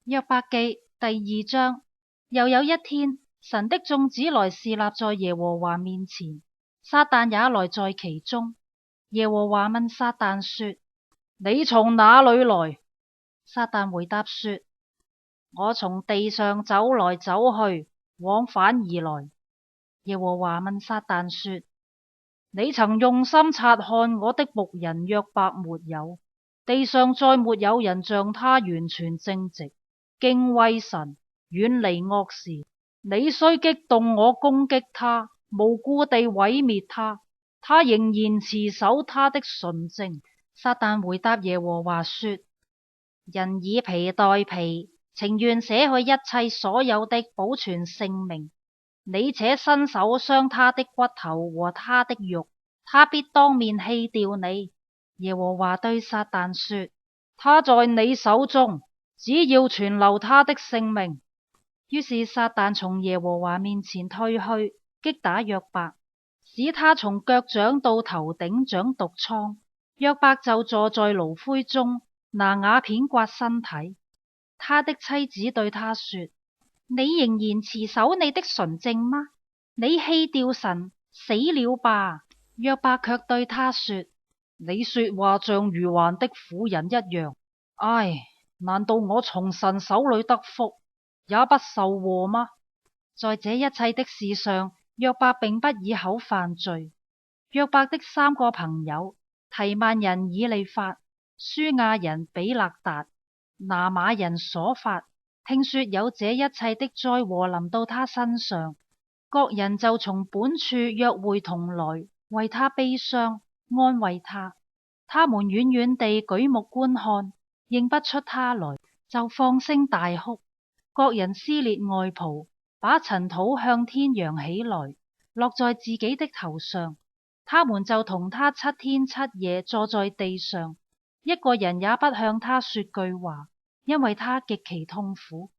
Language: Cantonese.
約伯記第2章。又有一天，神的眾子來侍立在耶和華面前，撒旦也來在其中。耶和華問撒旦說：你從哪裏來？撒旦回答說：我從地上走來走去，往返而來。耶和華問撒旦說：你曾用心察看我的僕人約伯沒有？地上再沒有人像他完全正直，敬畏神，遠離惡事。你雖激動我攻擊他，無故地毀滅他，他仍然持守他的純正。撒旦回答耶和華說：人以皮代皮，情願捨去一切所有的，保存性命。你且伸手傷他的骨頭和他的肉，他必當面棄掉你。耶和華對撒旦說：他在你手中，只要存留他的性命。於是撒旦從耶和華面前退去，擊打約伯，使他從腳掌到頭頂長毒瘡。約伯就坐在爐灰中，拿瓦片刮身體。他的妻子對他說：你仍然持守你的純正嗎？你棄掉神，死了吧。約伯卻對他說：你說話像愚頑的婦人一樣。唉，難道我從神手裏得福，也不受禍嗎？在這一切的事上，約伯並不以口犯罪。約伯的3個朋友，提幔人以利法、書亞人比勒達、拿瑪人瑣法，聽說有這一切的災禍臨到他身上，各人就從本處約會同來，為他悲傷，安慰他。他們遠遠地舉目觀看，認不出他來，就放聲大哭。各人撕裂外袍，把塵土向天揚起來，落在自己的頭上。他們就同他7天7夜坐在地上，一個人也不向他說句話，因為他極其痛苦。